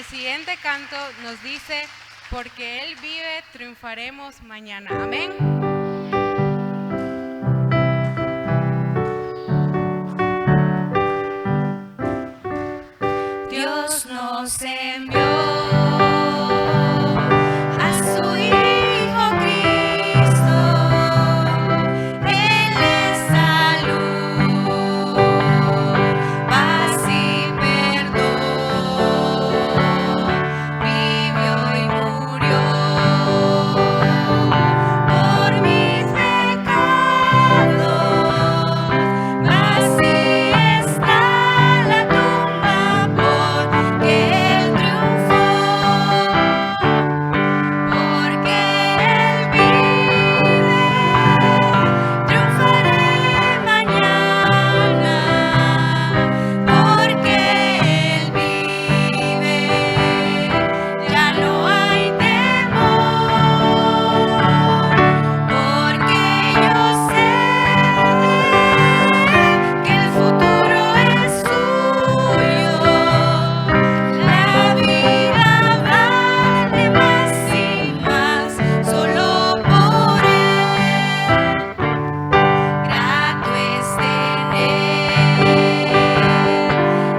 el siguiente canto nos dice, porque Él vive, triunfaremos mañana. Amén. Dios nos envió a su Hijo Cristo, Él es salud, paz y perdón, vivió y murió por mis pecados, vacía está la tumba porque Él triunfó, porque Él vive, triunfaré mañana, porque Él vive, ya no hay temor, porque yo sé que el futuro es suyo, la vida vale más y más solo por Él, grato es tener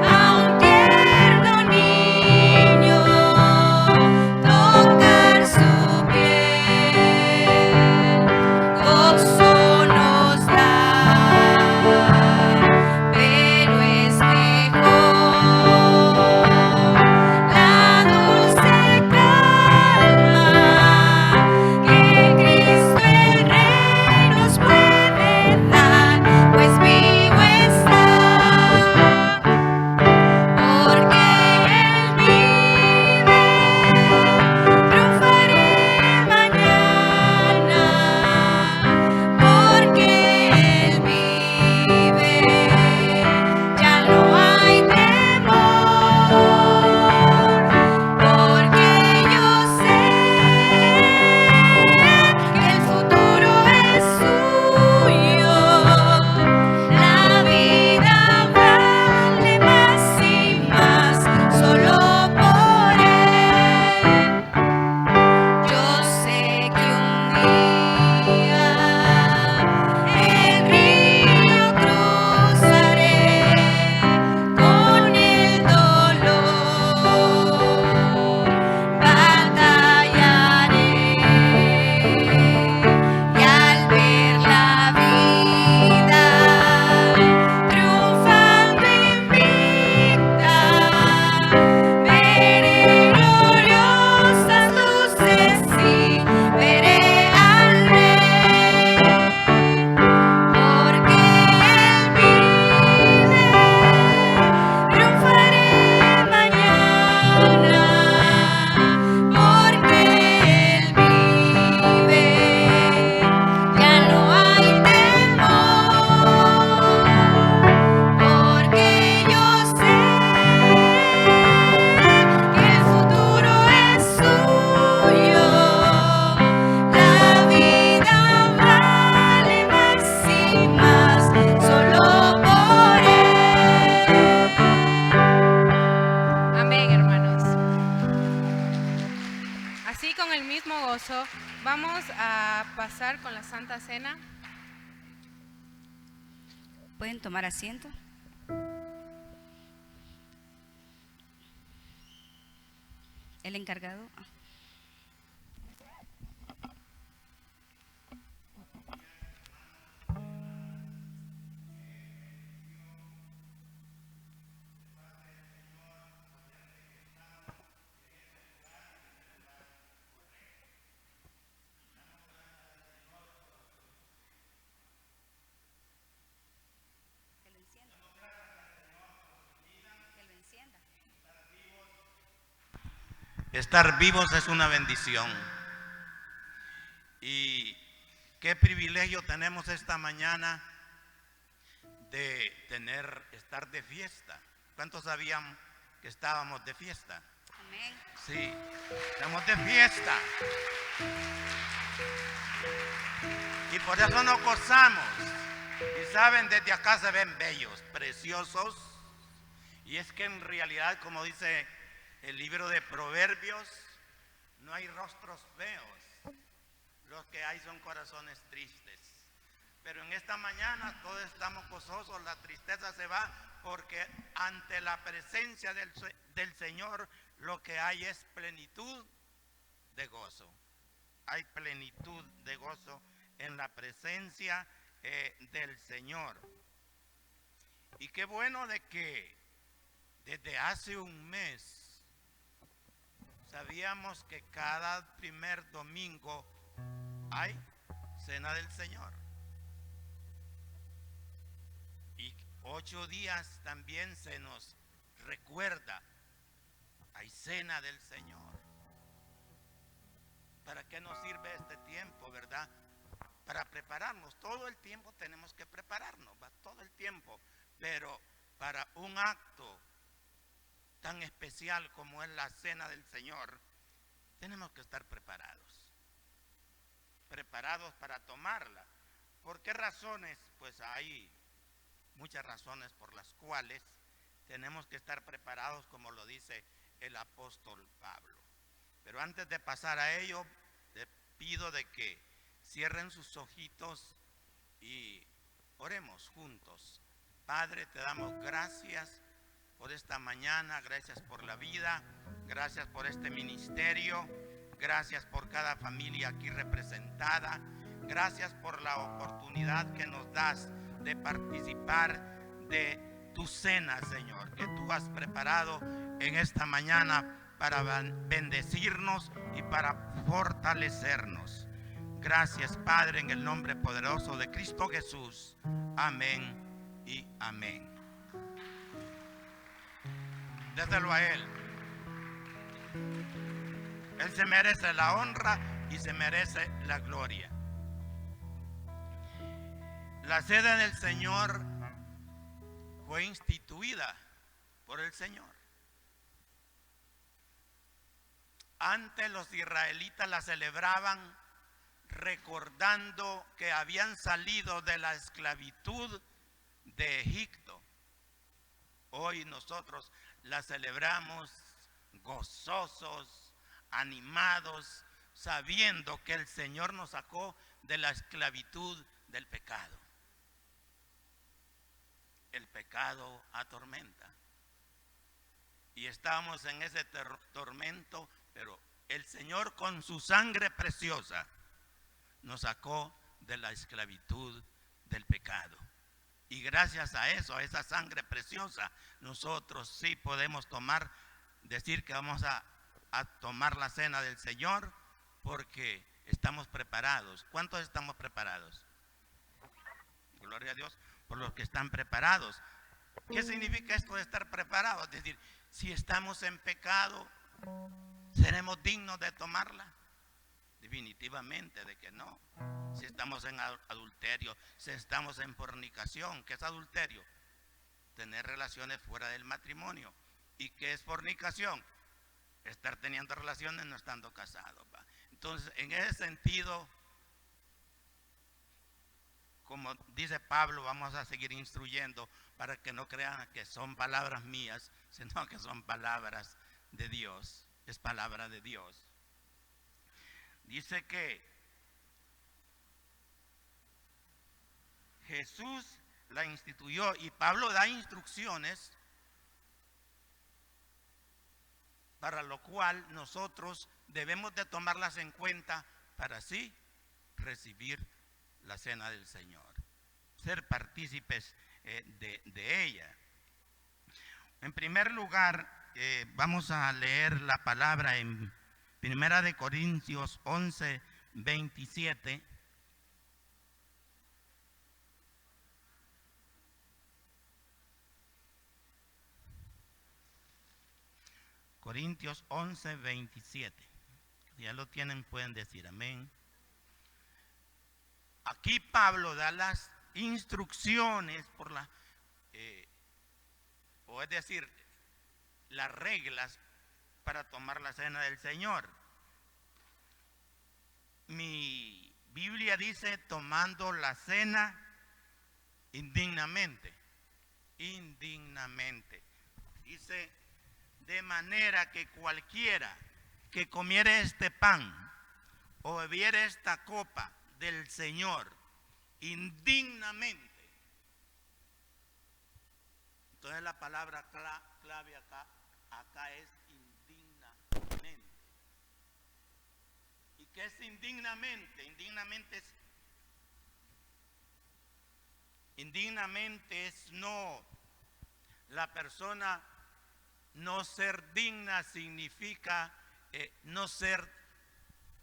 a un tierno niño, tocar su piel, gozo nos da, pero es mejor la dulce calma que Cristo el Rey nos puede dar, pues vivo está, porque Él vive, triunfaré mañana, porque Él vive, ya no hay temor, porque yo sé que el futuro es suyo, la vida vale más y más solo por Él. Yo sé que un día el río cruzaré con el dolor, batallaré y al ver la vida triunfando invicta, veré gloriosas luces y veré al Rey, porque Él vive, triunfaré mañana, porque Él vive, ya no hay temor, porque yo sé que el futuro es suyo, la vida vale más y más solo por Él. Amén, hermanos. Así, con el mismo gozo, vamos a pasar con la Santa Cena. Pueden tomar asiento. El encargado. Que lo encienda. Que lo encienda. Estar vivos es una bendición. Y qué privilegio tenemos esta mañana de estar de fiesta. ¿Cuántos sabían que estábamos de fiesta? Amén. Sí, estamos de fiesta. Y por eso nos gozamos. Y saben, desde acá se ven bellos, preciosos. Y es que en realidad, como dice el libro de Proverbios, no hay rostros feos, los que hay son corazones tristes. Pero en esta mañana todos estamos gozosos, la tristeza se va, porque ante la presencia del Señor lo que hay es plenitud de gozo. Hay plenitud de gozo en la presencia del Señor. Y qué bueno de que desde hace un mes sabíamos que cada primer domingo hay cena del Señor. Y 8 días también se nos recuerda, hay cena del Señor. ¿Para qué nos sirve este tiempo, verdad? Para prepararnos. Todo el tiempo tenemos que prepararnos, ¿va? Todo el tiempo. Pero para un acto tan especial como es la cena del Señor, tenemos que estar preparados. Preparados para tomarla. ¿Por qué razones? Pues hay muchas razones por las cuales tenemos que estar preparados, como lo dice el apóstol Pablo. Pero antes de pasar a ello, te pido de que cierren sus ojitos y oremos juntos. Padre, te damos gracias por esta mañana, gracias por la vida, gracias por este ministerio, gracias por cada familia aquí representada, gracias por la oportunidad que nos das de participar de tu cena, Señor, que tú has preparado en esta mañana para bendecirnos y para fortalecernos. Gracias, Padre, en el nombre poderoso de Cristo Jesús. Amén y amén. Déselo a Él. Él se merece la honra y se merece la gloria. La cena del Señor fue instituida por el Señor. Antes los israelitas la celebraban recordando que habían salido de la esclavitud de Egipto. Hoy nosotros la celebramos gozosos, animados, sabiendo que el Señor nos sacó de la esclavitud del pecado. El pecado atormenta. Y estábamos en ese tormento, pero el Señor con su sangre preciosa nos sacó de la esclavitud del pecado. Y gracias a eso, a esa sangre preciosa, nosotros sí podemos decir que vamos a tomar la cena del Señor, porque estamos preparados. ¿Cuántos estamos preparados? Gloria a Dios por los que están preparados. ¿Qué significa esto de estar preparados? Es decir, si estamos en pecado, ¿seremos dignos de tomarla? Definitivamente de que no. Si estamos en adulterio, si estamos en fornicación, ¿qué es adulterio? Tener relaciones fuera del matrimonio. ¿Y qué es fornicación? Estar teniendo relaciones no estando casados, ¿va? Entonces, en ese sentido, como dice Pablo, vamos a seguir instruyendo para que no crean que son palabras mías, sino que son palabras de Dios. Es palabra de Dios. Dice que Jesús la instituyó y Pablo da instrucciones para lo cual nosotros debemos de tomarlas en cuenta para así recibir la cena del Señor, ser partícipes de ella. En primer lugar, vamos a leer la palabra en Primera de Corintios 11, 27. Corintios 11, 27. Si ya lo tienen, pueden decir amén. Aquí Pablo da las instrucciones o es decir, las reglas para tomar la cena del Señor. Mi Biblia dice tomando la cena indignamente. Indignamente. Dice de manera que cualquiera que comiere este pan o bebiere esta copa del Señor indignamente. Entonces la palabra clave acá es indignamente. ¿Y qué es indignamente? Indignamente es no, la persona no ser digna significa no ser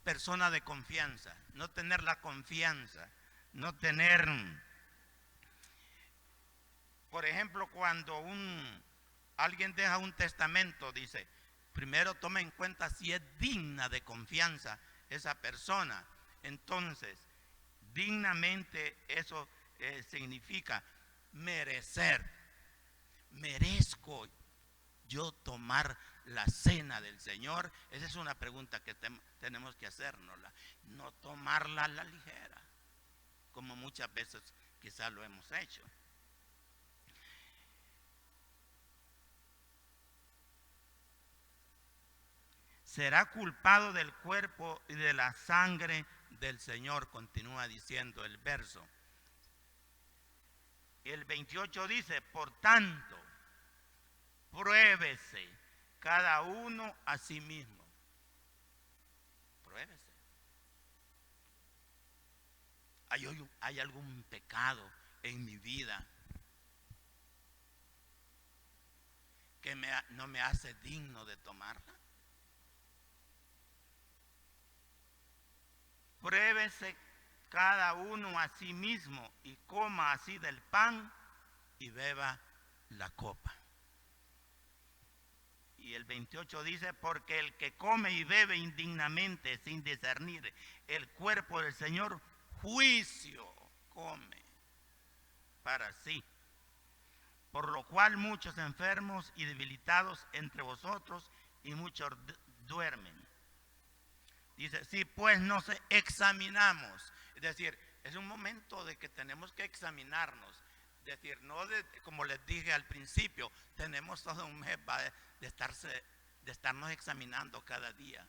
persona de confianza, no tener la confianza, no tener, por ejemplo, cuando alguien deja un testamento, dice, primero toma en cuenta si es digna de confianza esa persona. Entonces, dignamente eso significa merecer. ¿Merezco yo tomar la cena del Señor? Esa es una pregunta que tenemos que hacernosla. No tomarla a la ligera, como muchas veces quizás lo hemos hecho. Será culpado del cuerpo y de la sangre del Señor, continúa diciendo el verso. Y el 28 dice, por tanto, pruébese cada uno a sí mismo. Pruébese. ¿Hay algún pecado en mi vida que no me hace digno de tomarla? Pruébese cada uno a sí mismo y coma así del pan y beba la copa. Y el 28 dice, porque el que come y bebe indignamente sin discernir el cuerpo del Señor, juicio come para sí. Por lo cual muchos enfermos y debilitados entre vosotros y muchos duermen. Dice, si pues nos examinamos, es decir, es un momento de que tenemos que examinarnos. Es decir, no como les dije al principio, tenemos todo un mes de estarnos examinando cada día.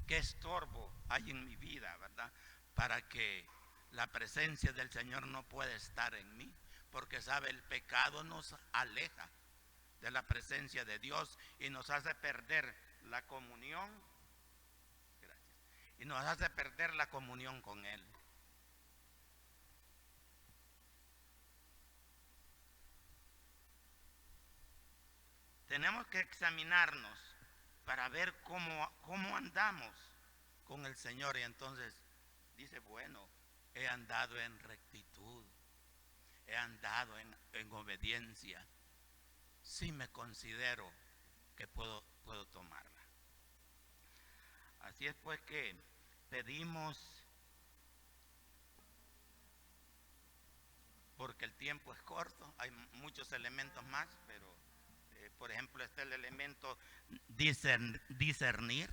¿Qué estorbo hay en mi vida, verdad? Para que la presencia del Señor no pueda estar en mí. Porque sabe, el pecado nos aleja de la presencia de Dios y nos hace perder la comunión. Gracias. Y nos hace perder la comunión con Él. Tenemos que examinarnos para ver cómo andamos con el Señor. Y entonces dice, bueno, he andado en rectitud, he andado en obediencia. Sí me considero que puedo tomarla. Así es pues que pedimos, porque el tiempo es corto, hay muchos elementos más, pero por ejemplo está el elemento discernir,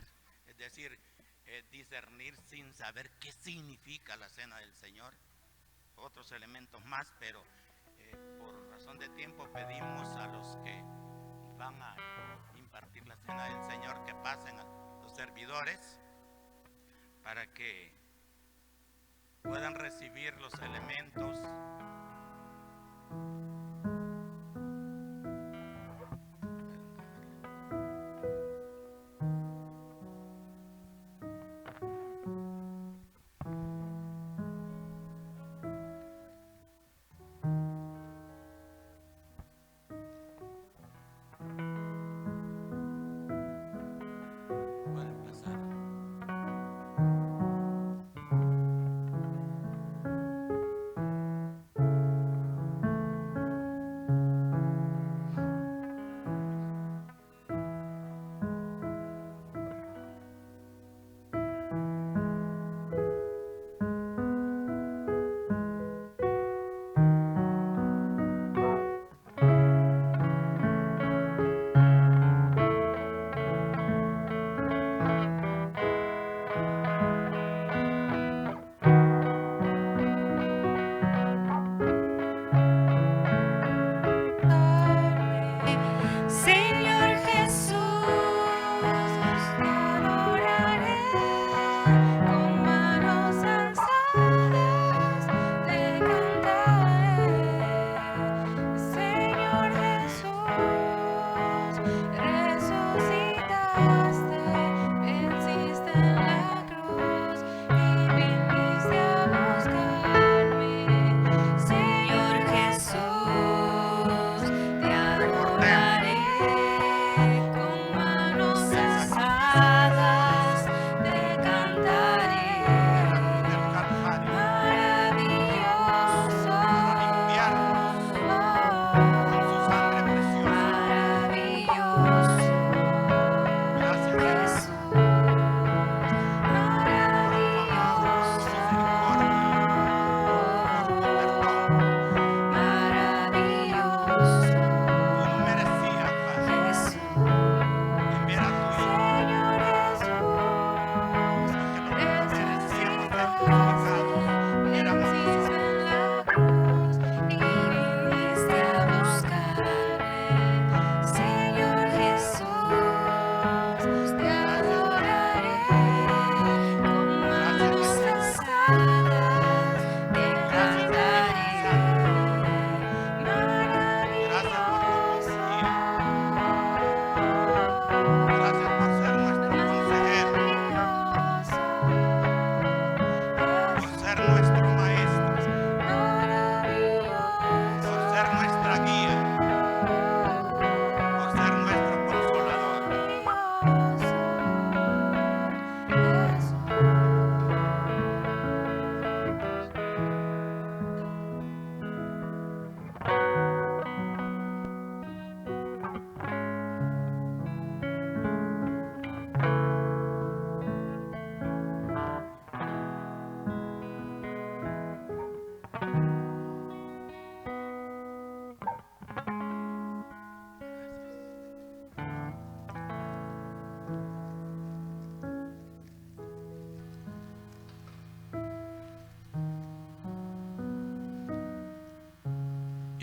es decir, discernir sin saber qué significa la cena del Señor. Otros elementos más, pero por razón de tiempo pedimos a los que van a impartir la cena del Señor que pasen a los servidores para que puedan recibir los elementos.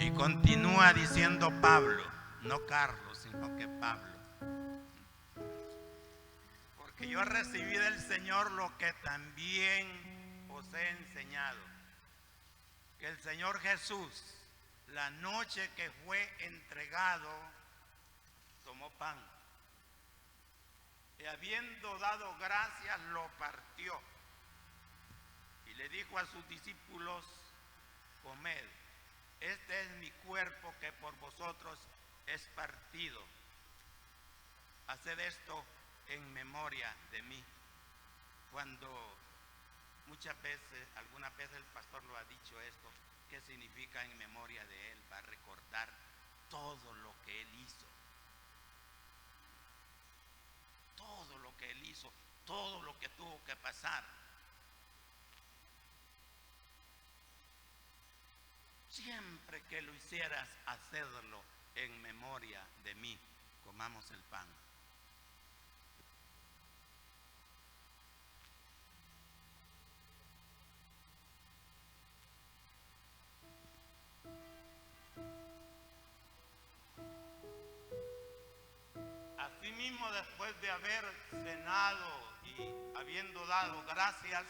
Y continúa diciendo Pablo, no Carlos, sino que Pablo. Porque yo recibí del Señor lo que también os he enseñado. Que el Señor Jesús, la noche que fue entregado, tomó pan. Y habiendo dado gracias, lo partió. Y le dijo a sus discípulos, comed, este es mi cuerpo que por vosotros es partido. Haced esto en memoria de mí. Cuando muchas veces, algunas veces el pastor lo ha dicho esto, ¿qué significa en memoria de él? Va a recordar todo lo que él hizo. Todo lo que él hizo, todo lo que tuvo que pasar. Siempre que lo hicieras, hacedlo en memoria de mí. Comamos el pan. Asimismo, después de haber cenado y habiendo dado gracias,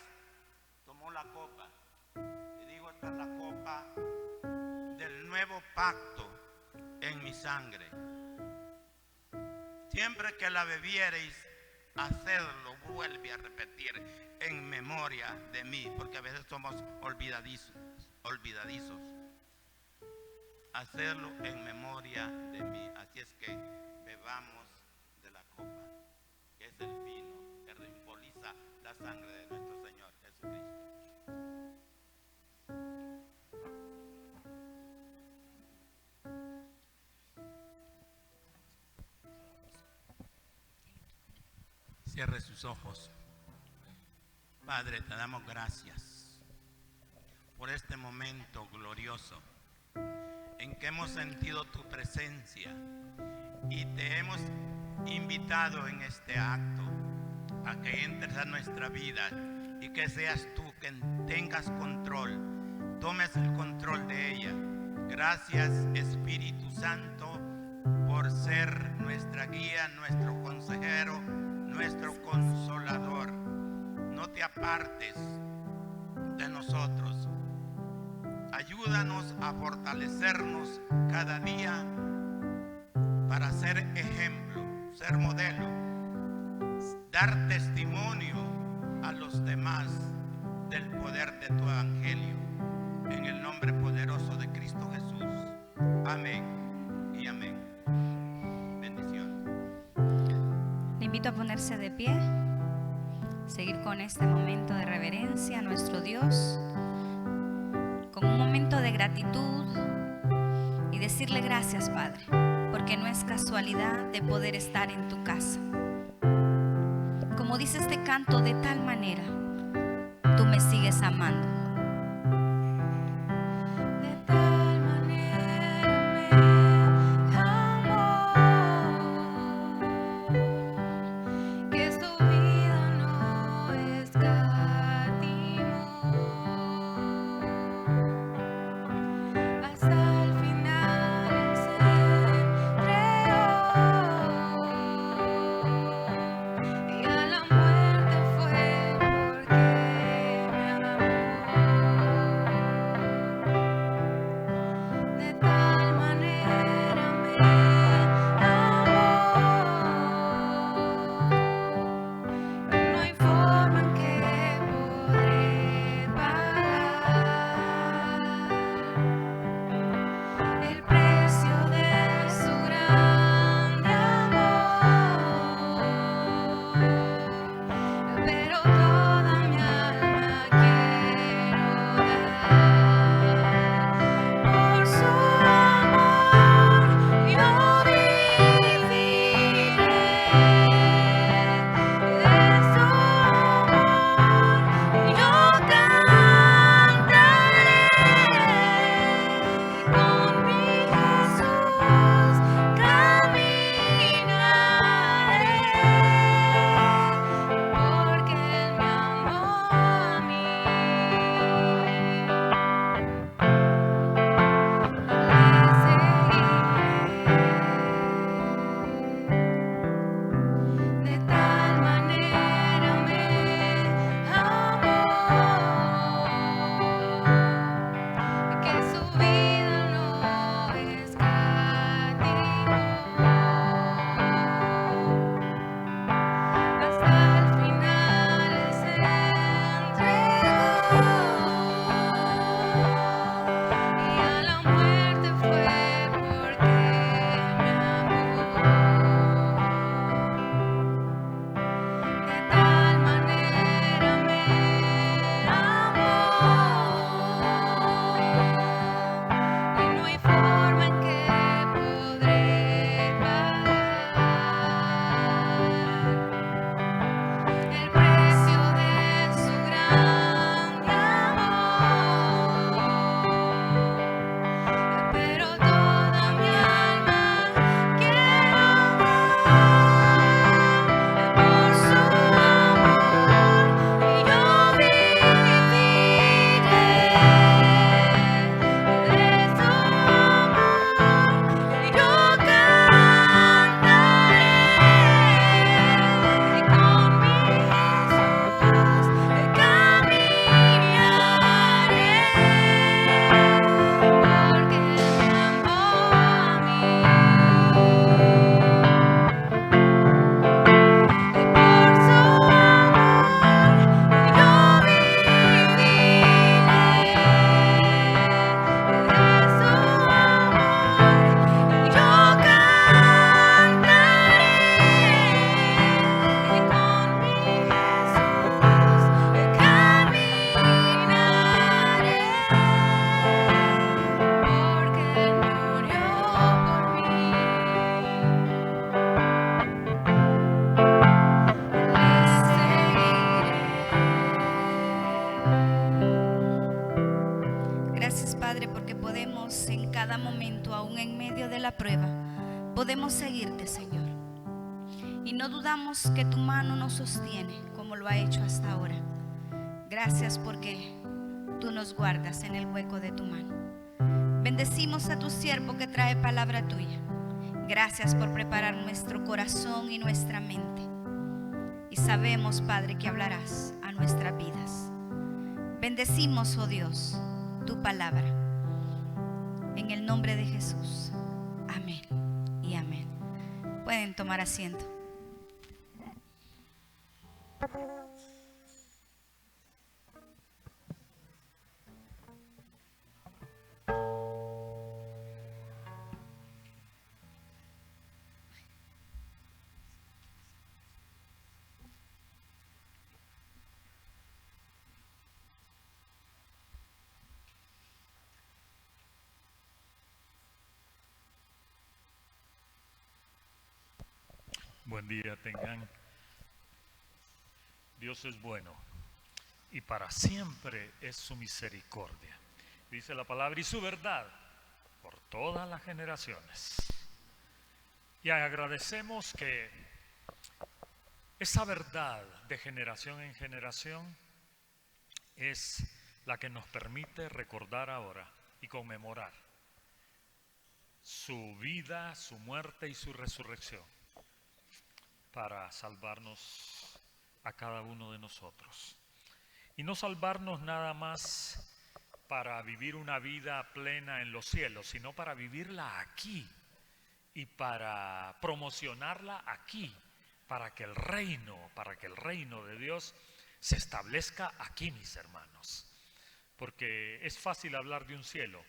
tomó la copa. Y digo, esta es la copa del nuevo pacto en mi sangre. Siempre que la bebiereis, hacedlo, vuelve a repetir, en memoria de mí, porque a veces somos olvidadizos. Hacerlo en memoria de mí. Así es que bebamos de la copa, que es el vino que simboliza la sangre de nuestro Señor Jesucristo. Cierre sus ojos. Padre, te damos gracias por este momento glorioso en que hemos sentido tu presencia y te hemos invitado en este acto a que entres a nuestra vida y que seas tú quien tengas control, tomes el control de ella. Gracias, Espíritu Santo, por ser nuestra guía, nuestro consejero, nuestro consolador. No te apartes de nosotros. Ayúdanos a fortalecernos cada día para ser ejemplo, ser modelo, dar testimonio a los demás del poder de tu evangelio. En el nombre poderoso de Cristo Jesús. Amén y amén. Bendición. Le invito a ponerse de pie, seguir con este momento de reverencia a nuestro Dios, con un momento de gratitud y decirle gracias, Padre, porque no es casualidad de poder estar en tu casa. Como dice este canto, de tal manera tú me sigues amando. De tal manera me amó, que su vida no escatimó. Hasta el final se entregó, y a la muerte fue porque me amó. de la prueba, podemos seguirte, Señor. Y no dudamos que tu mano nos sostiene como lo ha hecho hasta ahora. Gracias porque tú nos guardas en el hueco de tu mano. Bendecimos a tu siervo que trae palabra tuya. Gracias por preparar nuestro corazón y nuestra mente. Y sabemos, Padre, que hablarás a nuestras vidas. Bendecimos, oh Dios, tu palabra. En el nombre de Jesús. Amén y amén. Pueden tomar asiento. Buen día tengan. Dios es bueno y para siempre es su misericordia. Dice la palabra, y su verdad por todas las generaciones. Y agradecemos que esa verdad de generación en generación es la que nos permite recordar ahora y conmemorar su vida, su muerte y su resurrección, para salvarnos a cada uno de nosotros. Y no salvarnos nada más para vivir una vida plena en los cielos, sino para vivirla aquí y para promocionarla aquí, para que el reino de Dios se establezca aquí, mis hermanos. Porque es fácil hablar de un cielo,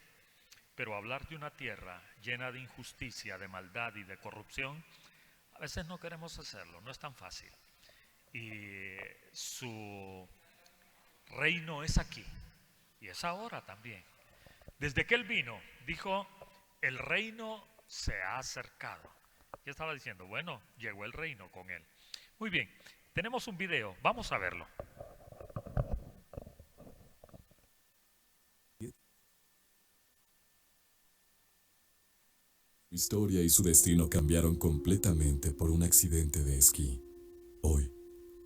pero hablar de una tierra llena de injusticia, de maldad y de corrupción, a veces no queremos hacerlo, no es tan fácil. Y su reino es aquí, y es ahora también. Desde que Él vino, dijo, el reino se ha acercado. ¿Qué estaba diciendo? Bueno, llegó el reino con Él. Muy bien, tenemos un video, vamos a verlo. Su historia y su destino cambiaron completamente por un accidente de esquí. Hoy,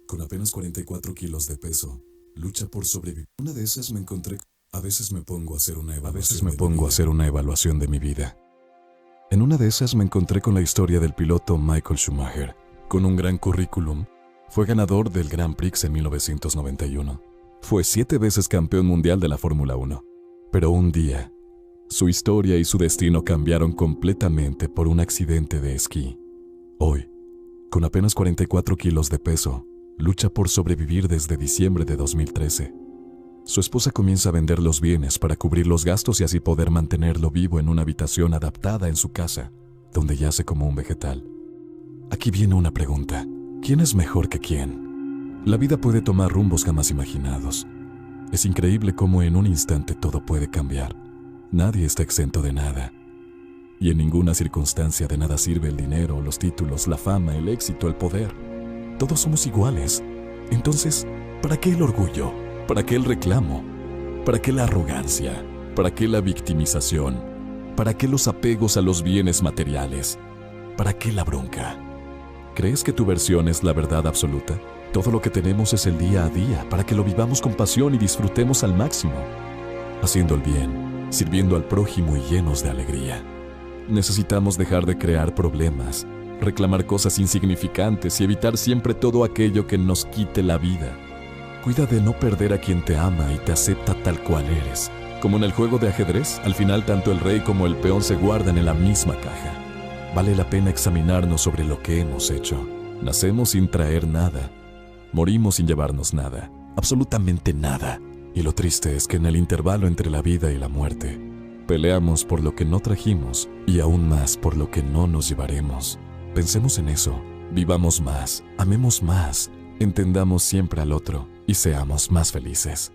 con apenas 44 kilos de peso, lucha por sobrevivir. Una de esas me encontré. A veces me pongo a hacer una evaluación de mi vida. En una de esas me encontré con la historia del piloto Michael Schumacher. Con un gran currículum, fue ganador del Grand Prix en 1991. Fue 7 veces campeón mundial de la Fórmula 1. Pero un día, su historia y su destino cambiaron completamente por un accidente de esquí. Hoy, con apenas 44 kilos de peso, lucha por sobrevivir desde diciembre de 2013. Su esposa comienza a vender los bienes para cubrir los gastos y así poder mantenerlo vivo en una habitación adaptada en su casa, donde yace como un vegetal. Aquí viene una pregunta. ¿Quién es mejor que quién? La vida puede tomar rumbos jamás imaginados. Es increíble cómo en un instante todo puede cambiar. Nadie está exento de nada. Y en ninguna circunstancia de nada sirve el dinero, los títulos, la fama, el éxito, el poder. Todos somos iguales. Entonces, ¿para qué el orgullo? ¿Para qué el reclamo? ¿Para qué la arrogancia? ¿Para qué la victimización? ¿Para qué los apegos a los bienes materiales? ¿Para qué la bronca? ¿Crees que tu versión es la verdad absoluta? Todo lo que tenemos es el día a día para que lo vivamos con pasión y disfrutemos al máximo, haciendo el bien, sirviendo al prójimo y llenos de alegría. Necesitamos dejar de crear problemas, reclamar cosas insignificantes y evitar siempre todo aquello que nos quite la vida. Cuida de no perder a quien te ama y te acepta tal cual eres. Como en el juego de ajedrez, al final tanto el rey como el peón se guardan en la misma caja. Vale la pena examinarnos sobre lo que hemos hecho. Nacemos sin traer nada. Morimos sin llevarnos nada. Absolutamente nada. Y lo triste es que en el intervalo entre la vida y la muerte, peleamos por lo que no trajimos y aún más por lo que no nos llevaremos. Pensemos en eso. Vivamos más. Amemos más. Entendamos siempre al otro y seamos más felices.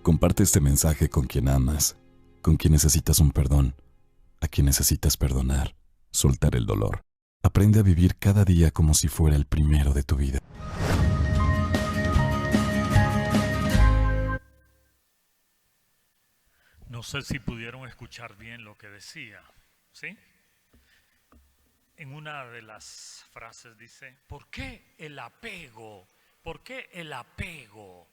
Comparte este mensaje con quien amas, con quien necesitas un perdón, a quien necesitas perdonar, soltar el dolor. Aprende a vivir cada día como si fuera el primero de tu vida. No sé si pudieron escuchar bien lo que decía, ¿sí? en una de las frases dice, ¿por qué el apego? ¿Por qué el apego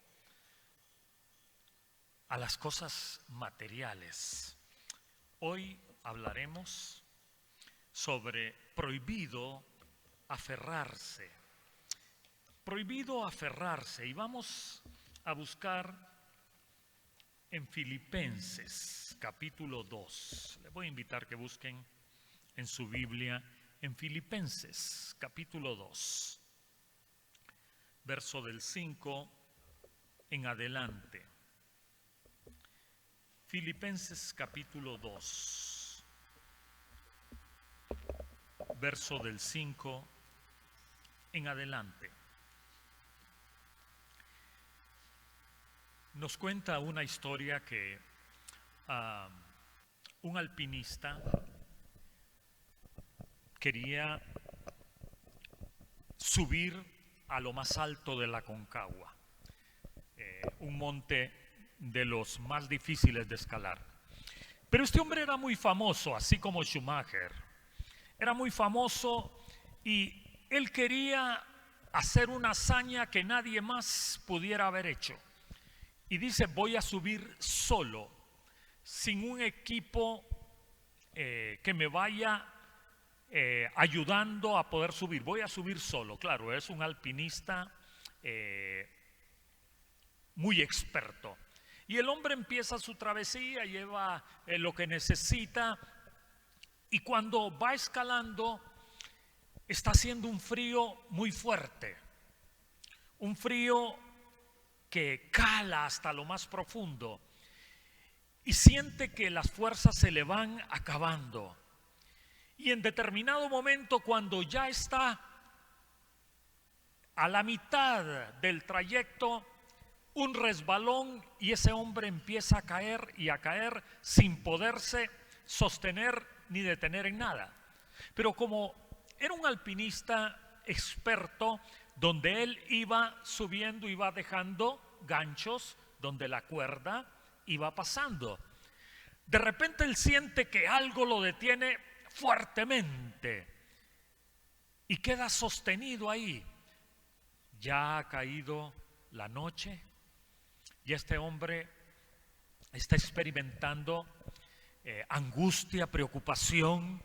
a las cosas materiales? Hoy hablaremos sobre prohibido aferrarse. Prohibido aferrarse. Y vamos a buscar en Filipenses capítulo 2. Les voy a invitar que busquen en su Biblia en Filipenses capítulo 2, verso del 5 en adelante. Filipenses capítulo 2, verso del 5 en adelante. Nos cuenta una historia que un alpinista quería subir a lo más alto de la Aconcagua, un monte de los más difíciles de escalar. Pero este hombre era muy famoso, así como Schumacher. Era muy famoso y él quería hacer una hazaña que nadie más pudiera haber hecho. Y dice, voy a subir solo, sin un equipo que me vaya ayudando a poder subir. Voy a subir solo. Claro, es un alpinista muy experto. Y el hombre empieza su travesía, lleva lo que necesita. Y cuando va escalando, está haciendo un frío muy fuerte. Un frío que cala hasta lo más profundo. Y siente que las fuerzas se le van acabando. Y en determinado momento, cuando ya está a la mitad del trayecto, un resbalón y ese hombre empieza a caer y a caer sin poderse sostener ni detener en nada. Pero como era un alpinista experto, donde él iba subiendo, iba dejando ganchos donde la cuerda iba pasando. De repente él siente que algo lo detiene fuertemente y queda sostenido ahí. Ya ha caído la noche y este hombre está experimentando angustia, preocupación,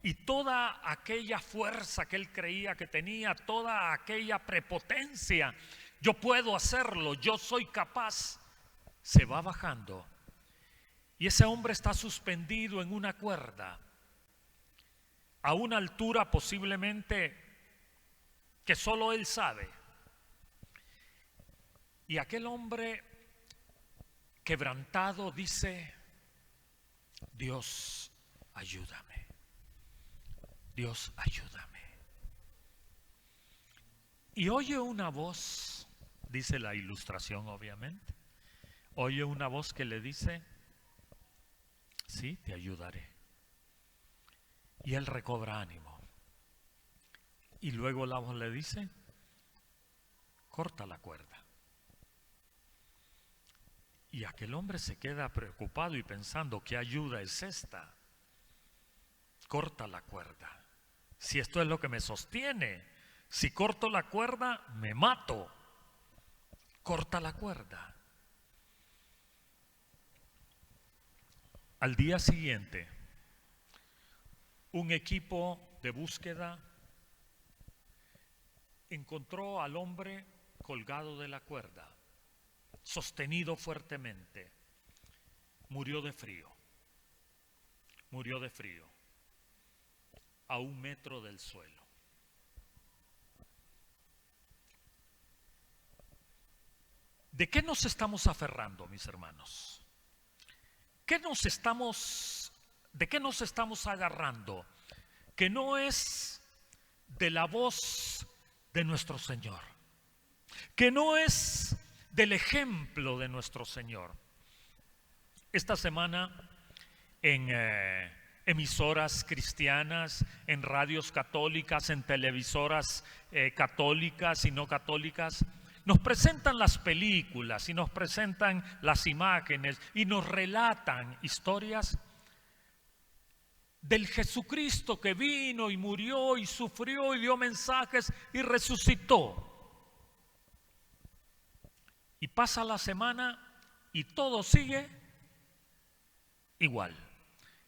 y toda aquella fuerza que él creía que tenía, toda aquella prepotencia, yo puedo hacerlo, yo soy capaz, se va bajando. Y ese hombre está suspendido en una cuerda, a una altura posiblemente que solo él sabe. Y aquel hombre quebrantado dice, Dios, ayúdame. Dios, ayúdame. Y oye una voz, dice la ilustración obviamente, oye una voz que le dice, sí, te ayudaré. Y él recobra ánimo. Y luego la voz le dice, corta la cuerda. Y aquel hombre se queda preocupado y pensando, ¿qué ayuda es esta? Corta la cuerda. Si esto es lo que me sostiene, si corto la cuerda, me mato. Corta la cuerda. Al día siguiente, un equipo de búsqueda encontró al hombre colgado de la cuerda, sostenido fuertemente. Murió de frío. Murió de frío. A 1 metro del suelo. ¿De qué nos estamos aferrando, mis hermanos? ¿De qué nos estamos agarrando? Que no es de la voz de nuestro Señor, que no es del ejemplo de nuestro Señor. Esta semana en emisoras cristianas, en radios católicas, en televisoras católicas y no católicas, nos presentan las películas y nos presentan las imágenes y nos relatan historias del Jesucristo que vino y murió y sufrió y dio mensajes y resucitó. Y pasa la semana y todo sigue igual.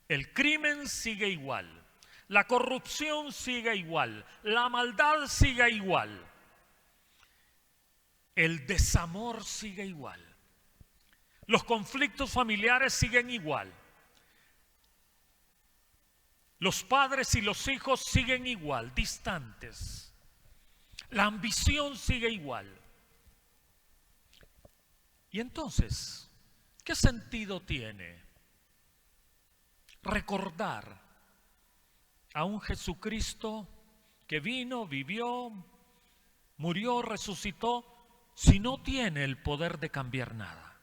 El crimen sigue igual. La corrupción sigue igual. La maldad sigue igual. El desamor sigue igual. Los conflictos familiares siguen igual. Los padres y los hijos siguen igual, distantes. La ambición sigue igual. Y entonces, ¿qué sentido tiene recordar a un Jesucristo que vino, vivió, murió, resucitó, si no tiene el poder de cambiar nada?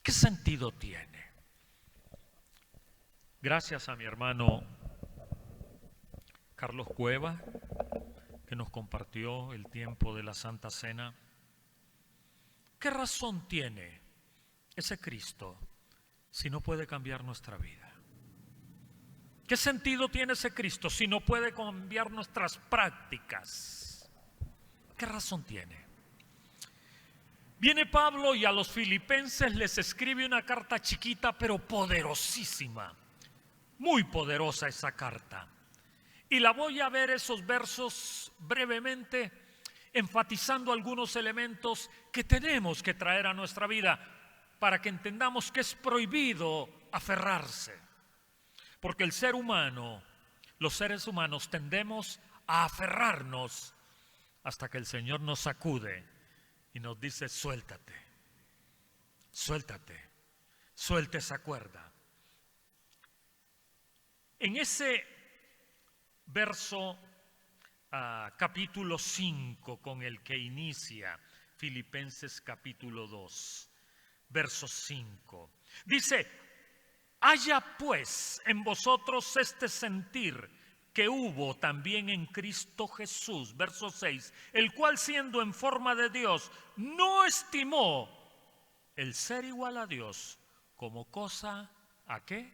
¿Qué sentido tiene? Gracias a mi hermano Carlos Cueva, que nos compartió el tiempo de la Santa Cena. ¿Qué razón tiene ese Cristo si no puede cambiar nuestra vida? ¿Qué sentido tiene ese Cristo si no puede cambiar nuestras prácticas? ¿Qué razón tiene? Viene Pablo y a los filipenses les escribe una carta chiquita pero poderosísima, muy poderosa esa carta. Y la voy a ver esos versos brevemente, enfatizando algunos elementos que tenemos que traer a nuestra vida para que entendamos que es prohibido aferrarse. Porque el ser humano, los seres humanos tendemos a aferrarnos hasta que el Señor nos sacude y nos dice: suéltate, suéltate, suelte esa cuerda. En ese verso capítulo 5 con el que inicia Filipenses capítulo 2, verso 5, dice: haya pues en vosotros este sentir que hubo también en Cristo Jesús, verso 6, el cual siendo en forma de Dios no estimó el ser igual a Dios como cosa ¿a qué?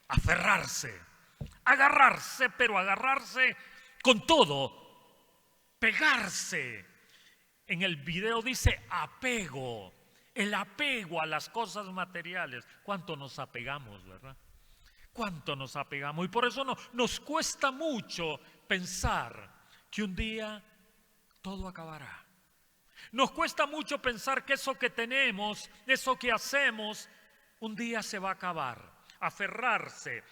Aferrarse, agarrarse, pero agarrarse con todo, pegarse. En el video dice apego, el apego a las cosas materiales. ¿Cuánto nos apegamos, verdad? ¿Cuánto nos apegamos? Y por eso nos cuesta mucho pensar que un día todo acabará. Nos cuesta mucho pensar que eso que tenemos, eso que hacemos, un día se va a acabar. Aferrarse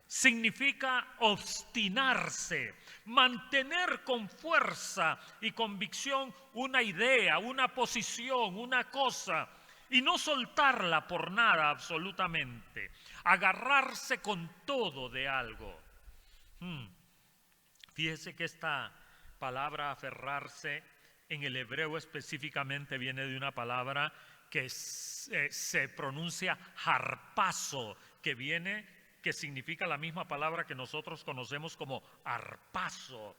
significa obstinarse, mantener con fuerza y convicción una idea, una posición, una cosa, y no soltarla por nada absolutamente. Agarrarse con todo de algo. Fíjese que esta palabra aferrarse en el hebreo específicamente viene de una palabra que se pronuncia harpazo, que significa la misma palabra que nosotros conocemos como arpazo.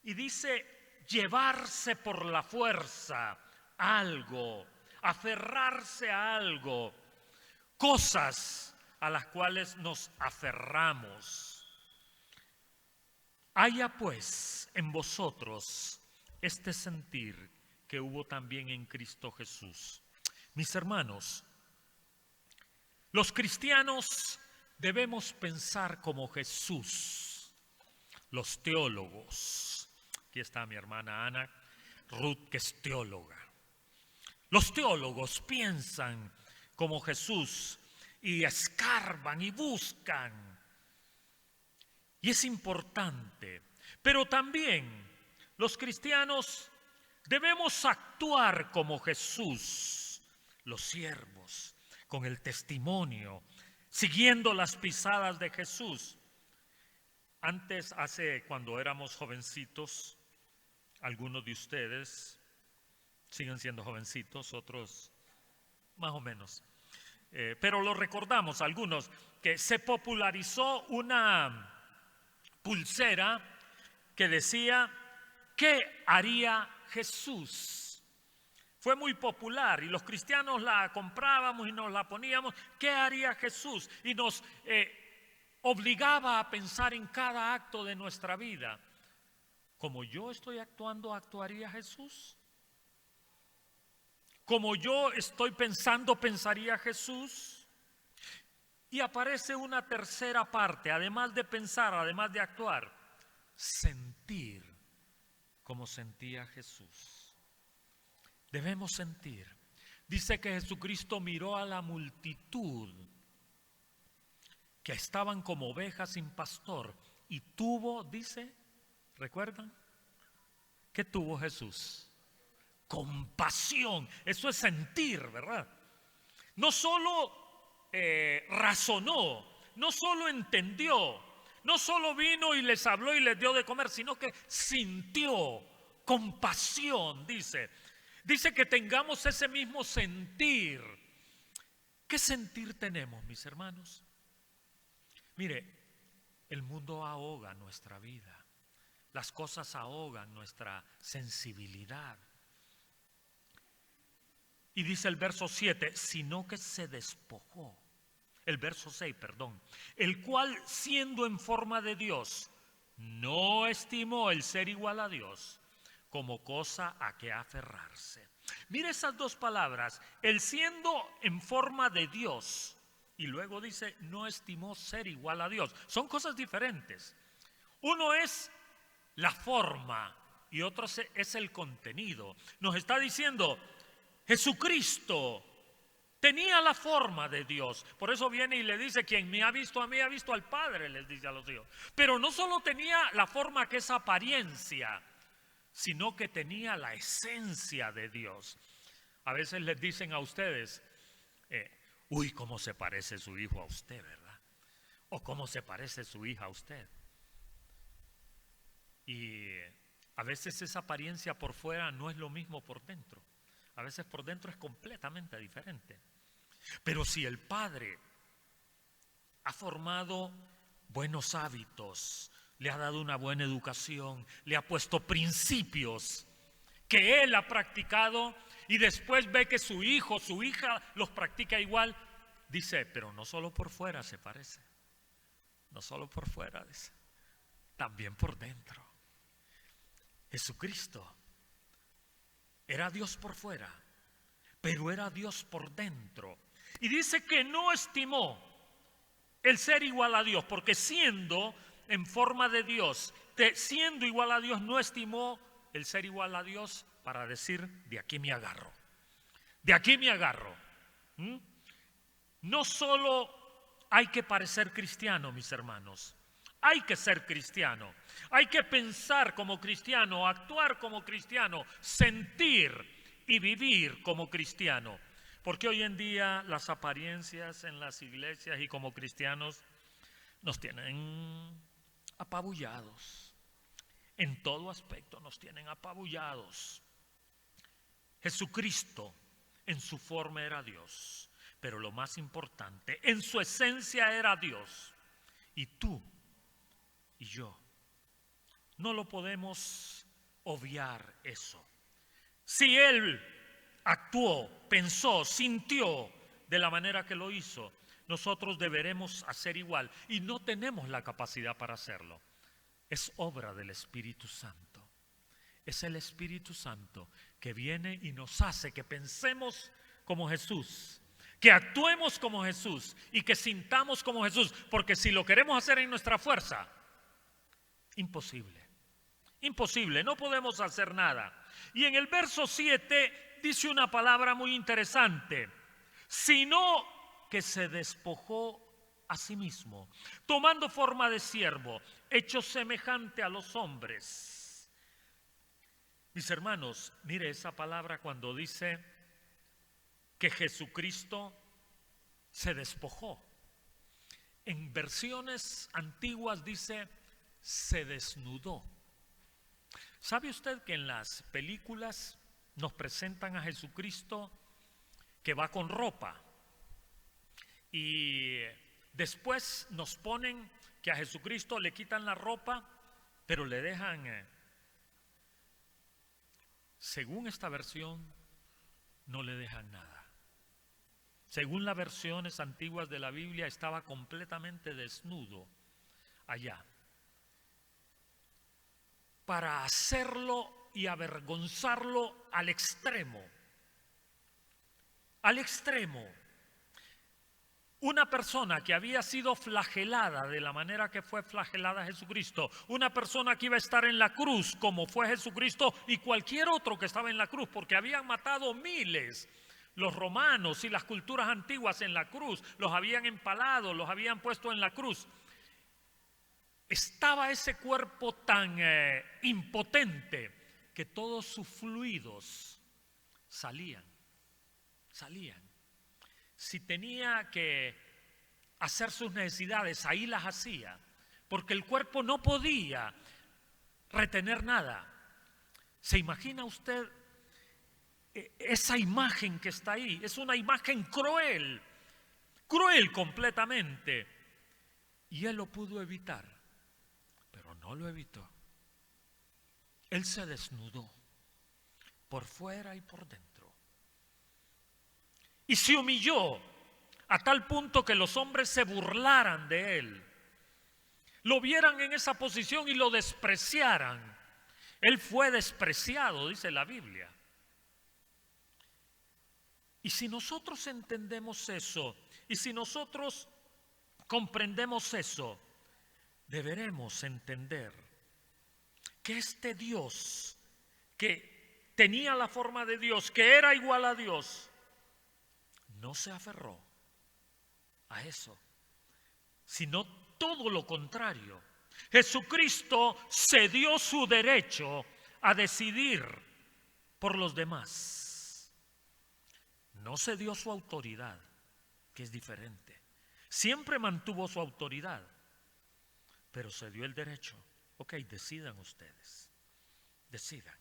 Y dice llevarse por la fuerza algo, aferrarse a algo, cosas a las cuales nos aferramos. Haya pues en vosotros este sentir que hubo también en Cristo Jesús. Mis hermanos, los cristianos debemos pensar como Jesús. Los teólogos, aquí está mi hermana Ana Ruth, que es teóloga. Los teólogos piensan como Jesús y escarban y buscan. Y es importante, pero también los cristianos debemos actuar como Jesús, los siervos, con el testimonio, siguiendo las pisadas de Jesús. Antes, cuando éramos jovencitos, algunos de ustedes siguen siendo jovencitos, otros más o menos, pero lo recordamos algunos, que se popularizó una pulsera que decía: ¿qué haría Jesús? Fue muy popular y los cristianos la comprábamos y nos la poníamos. ¿Qué haría Jesús? Y nos obligaba a pensar en cada acto de nuestra vida. Como yo estoy actuando, ¿actuaría Jesús? Como yo estoy pensando, ¿pensaría Jesús? Y aparece una tercera parte, además de pensar, además de actuar, sentir como sentía Jesús. Debemos sentir. Dice que Jesucristo miró a la multitud que estaban como ovejas sin pastor y tuvo, dice, ¿recuerdan? ¿Qué tuvo Jesús? Compasión. Eso es sentir, ¿verdad? No solo razonó, no solo entendió, no solo vino y les habló y les dio de comer, sino que sintió compasión, dice. Dice que tengamos ese mismo sentir. ¿Qué sentir tenemos, mis hermanos? Mire, el mundo ahoga nuestra vida. Las cosas ahogan nuestra sensibilidad. Y dice el verso 7, sino que se despojó. El verso 6, perdón. El cual, siendo en forma de Dios, no estimó el ser igual a Dios como cosa a que aferrarse. Mire esas dos palabras, el siendo en forma de Dios, y luego dice, no estimó ser igual a Dios. Son cosas diferentes. Uno es la forma y otro es el contenido. Nos está diciendo, Jesucristo tenía la forma de Dios. Por eso viene y le dice, quien me ha visto a mí, ha visto al Padre, les dice a los hijos. Pero no solo tenía la forma que es apariencia, sino que tenía la esencia de Dios. A veces les dicen a ustedes, uy, cómo se parece su hijo a usted, ¿verdad? O cómo se parece su hija a usted. Y a veces esa apariencia por fuera no es lo mismo por dentro. A veces por dentro es completamente diferente. Pero si el Padre ha formado buenos hábitos, le ha dado una buena educación, le ha puesto principios que Él ha practicado y después ve que su hijo, su hija los practica igual, dice, pero no solo por fuera se parece, no solo por fuera, dice, también por dentro. Jesucristo era Dios por fuera, pero era Dios por dentro. Y dice que no estimó el ser igual a Dios, porque siendo en forma de Dios, siendo igual a Dios, no estimó el ser igual a Dios para decir, de aquí me agarro. De aquí me agarro. No solo hay que parecer cristiano, mis hermanos. Hay que ser cristiano. Hay que pensar como cristiano, actuar como cristiano, sentir y vivir como cristiano. Porque hoy en día las apariencias en las iglesias y como cristianos nos tienen apabullados. En todo aspecto nos tienen apabullados. Jesucristo en su forma era Dios, pero lo más importante, en su esencia era Dios. Y tú y yo no lo podemos obviar eso. Si Él actuó, pensó, sintió de la manera que lo hizo, nosotros deberemos hacer igual y no tenemos la capacidad para hacerlo. Es obra del Espíritu Santo. Es el Espíritu Santo que viene y nos hace que pensemos como Jesús, que actuemos como Jesús y que sintamos como Jesús, porque si lo queremos hacer en nuestra fuerza, imposible, imposible, no podemos hacer nada. Y en el verso 7 dice una palabra muy interesante, sino que se despojó a sí mismo, tomando forma de siervo, hecho semejante a los hombres. Mis hermanos, mire esa palabra cuando dice que Jesucristo se despojó. En versiones antiguas dice se desnudó. ¿Sabe usted que en las películas nos presentan a Jesucristo que va con ropa? Y después nos ponen que a Jesucristo le quitan la ropa, pero le dejan, según esta versión, no le dejan nada. Según las versiones antiguas de la Biblia, estaba completamente desnudo allá. Para hacerlo y avergonzarlo al extremo. Al extremo. Una persona que había sido flagelada de la manera que fue flagelada Jesucristo, una persona que iba a estar en la cruz como fue Jesucristo y cualquier otro que estaba en la cruz, porque habían matado miles. Los romanos y las culturas antiguas en la cruz, los habían empalado, los habían puesto en la cruz. Estaba ese cuerpo tan impotente que todos sus fluidos salían. Si tenía que hacer sus necesidades, ahí las hacía, porque el cuerpo no podía retener nada. ¿Se imagina usted esa imagen que está ahí? Es una imagen cruel completamente. Y él lo pudo evitar, pero no lo evitó. Él se desnudó por fuera y por dentro. Y se humilló a tal punto que los hombres se burlaran de él, lo vieran en esa posición y lo despreciaran. Él fue despreciado, dice la Biblia. Y si nosotros entendemos eso, y si nosotros comprendemos eso, deberemos entender que este Dios, que tenía la forma de Dios, que era igual a Dios, no se aferró a eso, sino todo lo contrario. Jesucristo cedió su derecho a decidir por los demás. No cedió su autoridad, que es diferente. Siempre mantuvo su autoridad, pero cedió el derecho. Ok, decidan ustedes, decidan.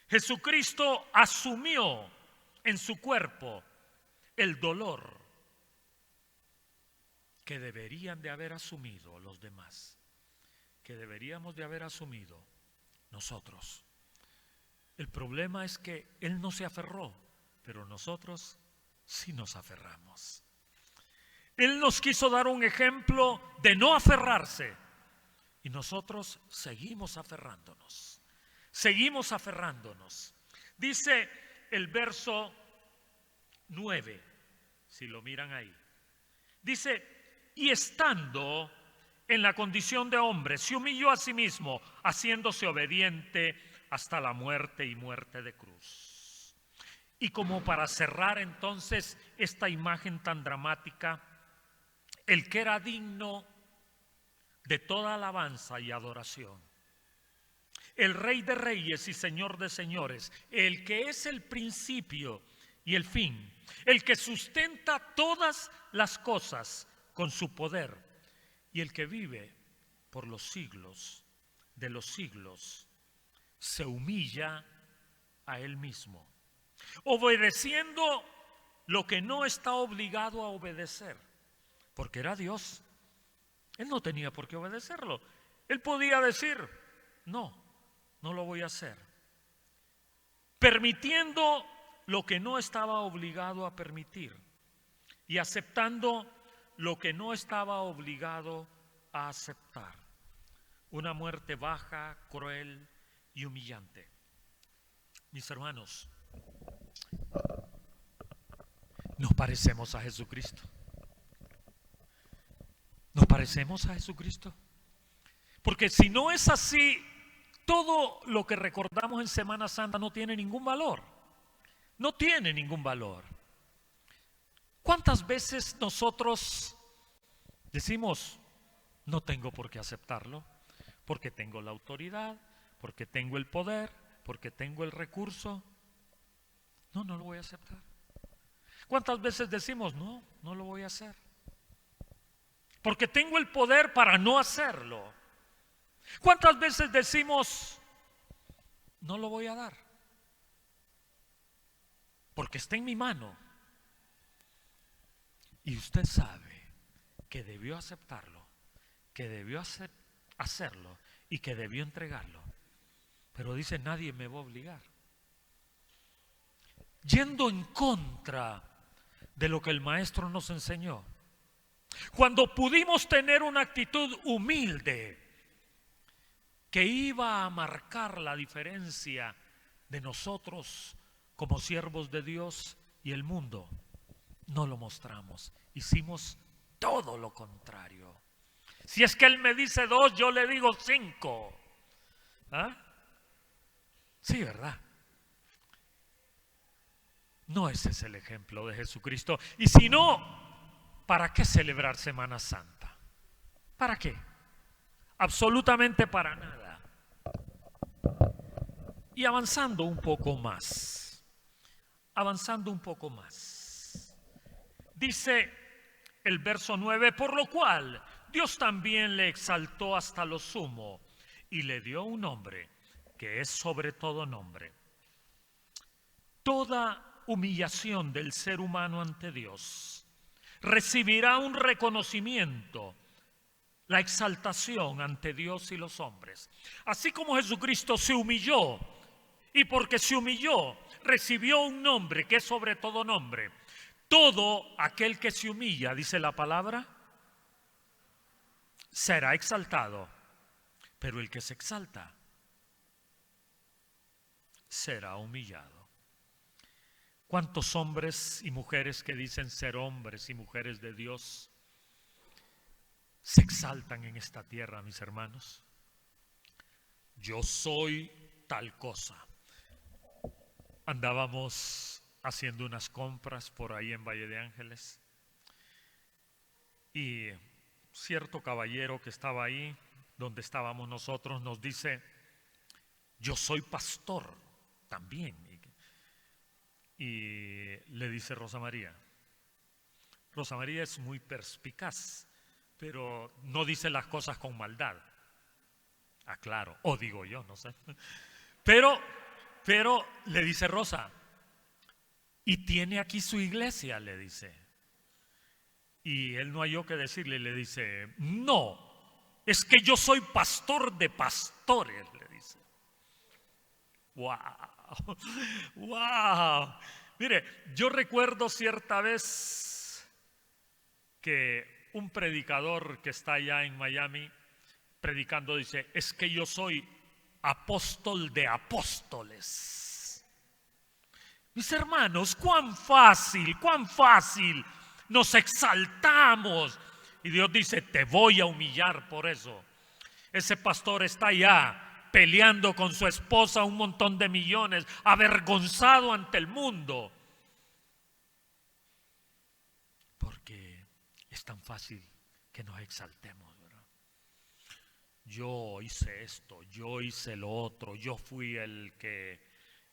Jesucristo asumió en su cuerpo el dolor que deberían de haber asumido los demás, que deberíamos de haber asumido nosotros. El problema es que Él no se aferró, pero nosotros sí nos aferramos. Él nos quiso dar un ejemplo de no aferrarse y nosotros seguimos aferrándonos. Seguimos aferrándonos. Dice el verso 9, si lo miran ahí. Dice, y estando en la condición de hombre, se humilló a sí mismo, haciéndose obediente hasta la muerte y muerte de cruz. Y como para cerrar entonces esta imagen tan dramática, el que era digno de toda alabanza y adoración, el Rey de Reyes y Señor de Señores, el que es el principio y el fin, el que sustenta todas las cosas con su poder y el que vive por los siglos de los siglos, se humilla a Él mismo, obedeciendo lo que no está obligado a obedecer, porque era Dios. Él no tenía por qué obedecerlo. Él podía decir, no lo voy a hacer, permitiendo lo que no estaba obligado a permitir y aceptando lo que no estaba obligado a aceptar. Una muerte baja, cruel y humillante. Mis hermanos, nos parecemos a Jesucristo. ¿Nos parecemos a Jesucristo? Porque si no es así, todo lo que recordamos en Semana Santa no tiene ningún valor. No tiene ningún valor. ¿Cuántas veces nosotros decimos, no tengo por qué aceptarlo, porque tengo la autoridad, porque tengo el poder, porque tengo el recurso? No lo voy a aceptar. ¿Cuántas veces decimos, no lo voy a hacer, porque tengo el poder para no hacerlo? ¿Cuántas veces decimos, no lo voy a dar, porque está en mi mano? Y usted sabe que debió aceptarlo, que debió hacerlo y que debió entregarlo. Pero dice, nadie me va a obligar. Yendo en contra de lo que el Maestro nos enseñó. Cuando pudimos tener una actitud humilde que iba a marcar la diferencia de nosotros como siervos de Dios y el mundo, no lo mostramos. Hicimos todo lo contrario. Si es que Él me dice 2, yo le digo 5. ¿Ah? Sí, ¿verdad? No, ese es el ejemplo de Jesucristo. Y si no, ¿para qué celebrar Semana Santa? ¿Para qué? Absolutamente para nada. Y avanzando un poco más, dice el verso 9, por lo cual Dios también le exaltó hasta lo sumo y le dio un nombre que es sobre todo nombre. Toda humillación del ser humano ante Dios recibirá un reconocimiento, la exaltación ante Dios y los hombres. Así como Jesucristo se humilló, y porque se humilló, recibió un nombre que es sobre todo nombre. Todo aquel que se humilla, dice la palabra, será exaltado, pero el que se exalta será humillado. ¿Cuántos hombres y mujeres que dicen ser hombres y mujeres de Dios se exaltan en esta tierra, mis hermanos? Yo soy tal cosa. Andábamos haciendo unas compras por ahí en Valle de Ángeles y cierto caballero que estaba ahí donde estábamos nosotros nos dice: yo soy pastor también. Y le dice Rosa María es muy perspicaz, pero no dice las cosas con maldad. Aclaro, o digo yo, no sé. Pero le dice Rosa, y tiene aquí su iglesia, le dice. Y él no halló que decirle, le dice, no, es que yo soy pastor de pastores, le dice. ¡Wow! ¡Wow! Mire, yo recuerdo cierta vez que un predicador que está allá en Miami predicando dice, es que yo soy apóstol de apóstoles. Mis hermanos, cuán fácil nos exaltamos. Y Dios dice, te voy a humillar por eso. Ese pastor está allá peleando con su esposa un montón de millones, avergonzado ante el mundo. Porque es tan fácil que nos exaltemos, ¿verdad? Yo hice esto, yo hice lo otro, yo fui el que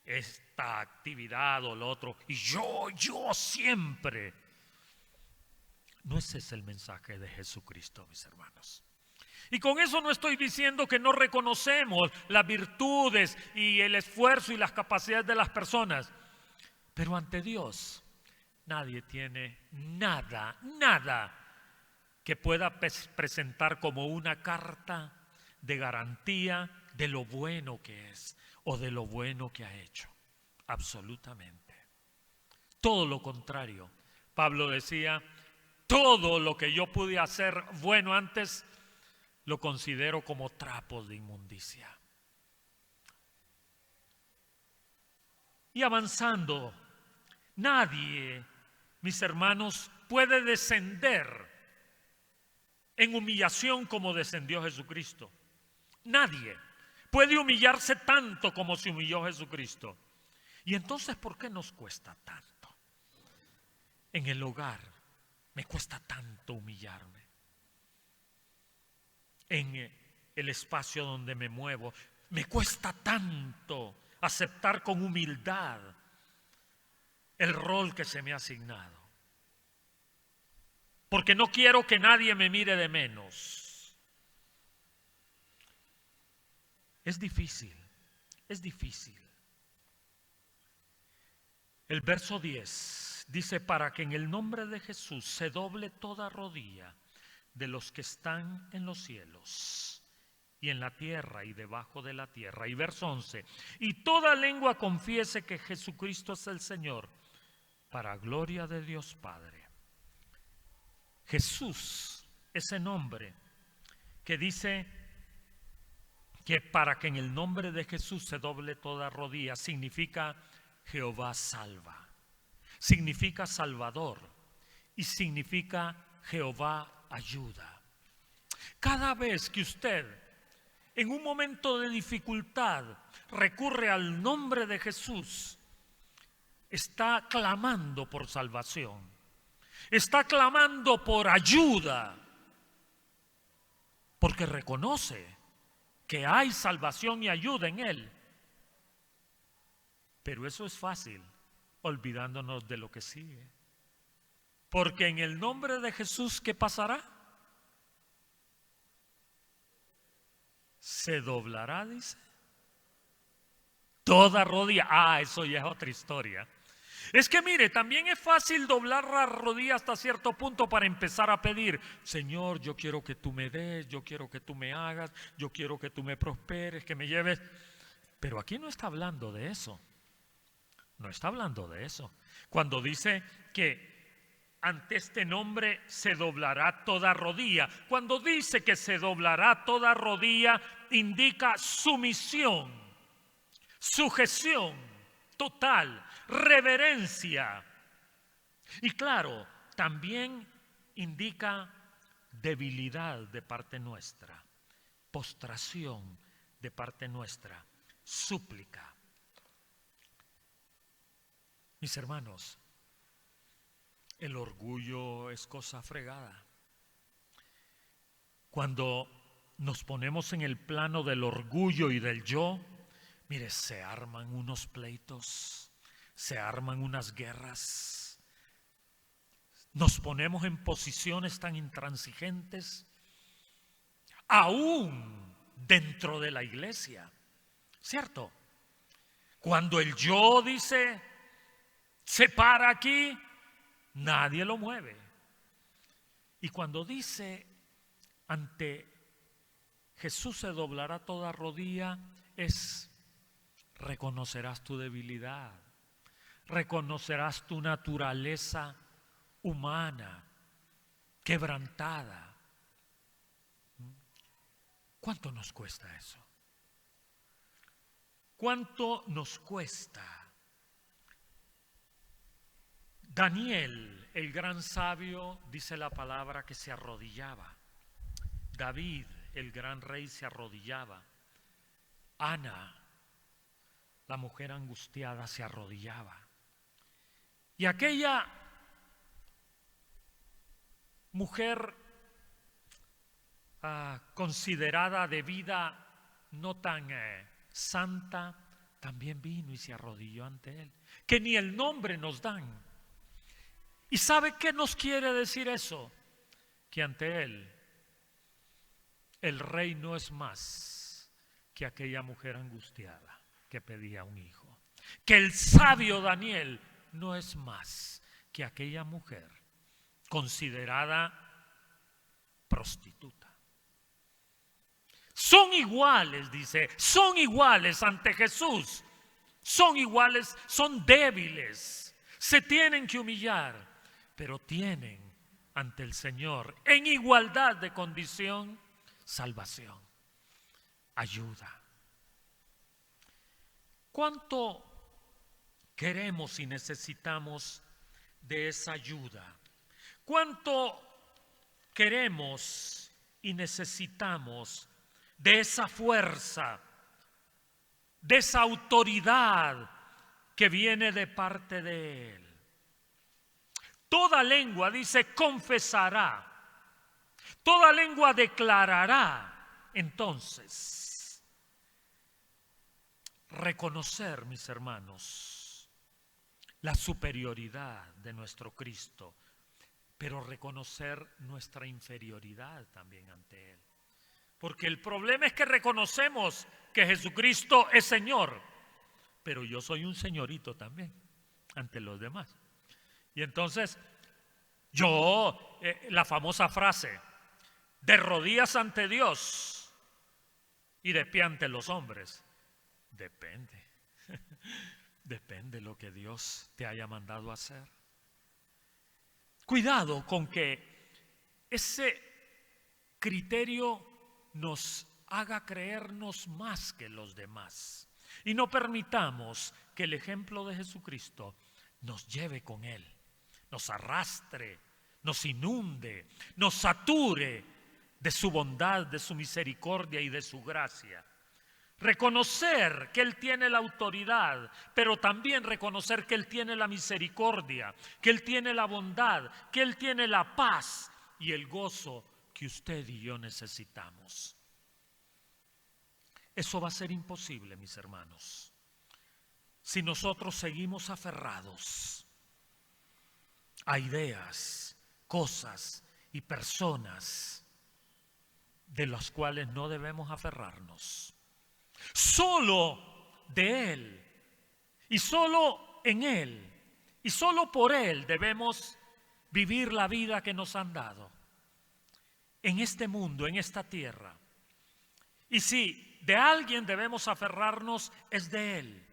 esta actividad o lo otro, y yo siempre. No ese es el mensaje de Jesucristo, mis hermanos. Y con eso no estoy diciendo que no reconocemos las virtudes y el esfuerzo y las capacidades de las personas. Pero ante Dios nadie tiene nada que pueda presentar como una carta de garantía de lo bueno que es o de lo bueno que ha hecho. Absolutamente. Todo lo contrario. Pablo decía, todo lo que yo pude hacer bueno antes, lo considero como trapos de inmundicia. Y avanzando, nadie, mis hermanos, puede descender en humillación como descendió Jesucristo. Nadie puede humillarse tanto como se humilló Jesucristo. Y entonces, ¿por qué nos cuesta tanto? En el hogar me cuesta tanto humillarme. En el espacio donde me muevo, me cuesta tanto aceptar con humildad el rol que se me ha asignado. Porque no quiero que nadie me mire de menos. Es difícil. El verso 10 dice, para que en el nombre de Jesús se doble toda rodilla de los que están en los cielos y en la tierra y debajo de la tierra. Y verso 11, y toda lengua confiese que Jesucristo es el Señor, para gloria de Dios Padre. Jesús, ese nombre que dice que para que en el nombre de Jesús se doble toda rodilla, significa Jehová salva, significa Salvador y significa Jehová ayuda. Cada vez que usted en un momento de dificultad recurre al nombre de Jesús, está clamando por salvación, está clamando por ayuda, porque reconoce que hay salvación y ayuda en Él. Pero eso es fácil, olvidándonos de lo que sigue. Porque en el nombre de Jesús, ¿qué pasará? Se doblará, dice, toda rodilla. Eso ya es otra historia. Es que mire, también es fácil doblar la rodilla hasta cierto punto para empezar a pedir: Señor, yo quiero que tú me des, yo quiero que tú me hagas, yo quiero que tú me prosperes, que me lleves. Pero aquí no está hablando de eso. No está hablando de eso. Cuando dice que ante este nombre se doblará toda rodilla, cuando dice que se doblará toda rodilla, indica sumisión, sujeción total, reverencia. Y claro, también indica debilidad de parte nuestra, postración de parte nuestra, súplica. Mis hermanos, el orgullo es cosa fregada. Cuando nos ponemos en el plano del orgullo y del yo, mire, se arman unos pleitos, se arman unas guerras, nos ponemos en posiciones tan intransigentes, aún dentro de la iglesia, ¿cierto? Cuando el yo dice, se para aquí, nadie lo mueve. Y cuando dice, ante Jesús se doblará toda rodilla, es: reconocerás tu debilidad, reconocerás tu naturaleza humana, quebrantada. ¿Cuánto nos cuesta eso? ¿Cuánto nos cuesta? Daniel, el gran sabio, dice la palabra que se arrodillaba. David, el gran rey, se arrodillaba. Ana, la mujer angustiada, se arrodillaba. Y aquella mujer considerada de vida no tan santa, también vino y se arrodilló ante él, que ni el nombre nos dan. ¿Y sabe qué nos quiere decir eso? Que ante él el rey no es más que aquella mujer angustiada que pedía un hijo. Que el sabio Daniel no es más que aquella mujer considerada prostituta. Son iguales, dice, son iguales ante Jesús. Son iguales, son débiles, se tienen que humillar, pero tienen ante el Señor en igualdad de condición salvación, ayuda. ¿Cuánto queremos y necesitamos de esa ayuda? ¿Cuánto queremos y necesitamos de esa fuerza, de esa autoridad que viene de parte de Él? Toda lengua, dice, confesará. Toda lengua declarará. Entonces, reconocer, mis hermanos, la superioridad de nuestro Cristo, pero reconocer nuestra inferioridad también ante Él. Porque el problema es que reconocemos que Jesucristo es Señor, pero yo soy un señorito también ante los demás. Y entonces, la famosa frase, de rodillas ante Dios y de pie ante los hombres, depende. Depende lo que Dios te haya mandado a hacer. Cuidado con que ese criterio nos haga creernos más que los demás. Y no permitamos que el ejemplo de Jesucristo nos lleve con Él, nos arrastre, nos inunde, nos sature de su bondad, de su misericordia y de su gracia. Reconocer que Él tiene la autoridad, pero también reconocer que Él tiene la misericordia, que Él tiene la bondad, que Él tiene la paz y el gozo que usted y yo necesitamos. Eso va a ser imposible, mis hermanos, si nosotros seguimos aferrados a ideas, cosas y personas de las cuales no debemos aferrarnos. Solo de Él y solo en Él y solo por Él debemos vivir la vida que nos han dado en este mundo, en esta tierra. Y si de alguien debemos aferrarnos, es de Él.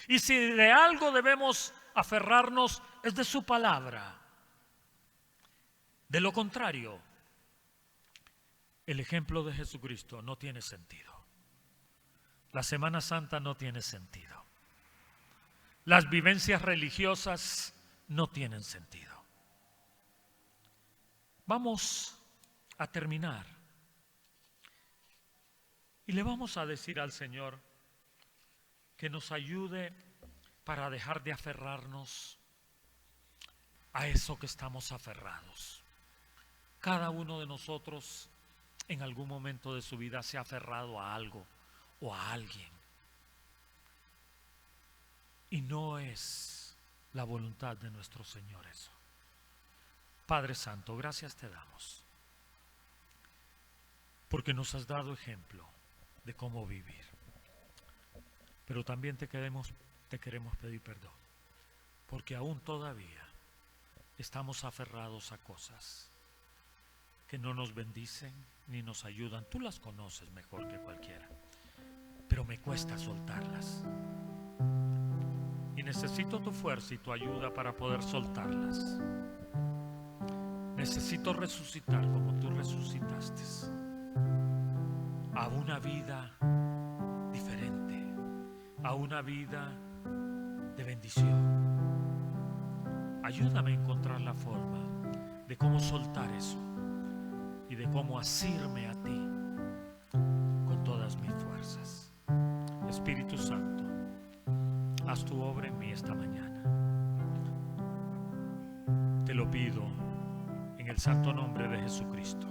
Y si de algo debemos aferrarnos, es de su palabra. De lo contrario, el ejemplo de Jesucristo no tiene sentido. La Semana Santa no tiene sentido. Las vivencias religiosas no tienen sentido. Vamos a terminar y le vamos a decir al Señor que nos ayude para dejar de aferrarnos a eso que estamos aferrados. Cada uno de nosotros en algún momento de su vida se ha aferrado a algo o a alguien. Y no es la voluntad de nuestro Señor eso. Padre Santo, gracias te damos, porque nos has dado ejemplo de cómo vivir. Pero también te queremos pedir perdón, porque aún todavía estamos aferrados a cosas que no nos bendicen ni nos ayudan. Tú las conoces mejor que cualquiera, pero me cuesta soltarlas. Y necesito tu fuerza y tu ayuda para poder soltarlas. Necesito resucitar como tú resucitaste, a una vida diferente, a una vida de bendición. Ayúdame a encontrar la forma de cómo soltar eso y de cómo asirme a ti con todas mis fuerzas. Espíritu Santo, haz tu obra en mí esta mañana. Te lo pido en el santo nombre de Jesucristo.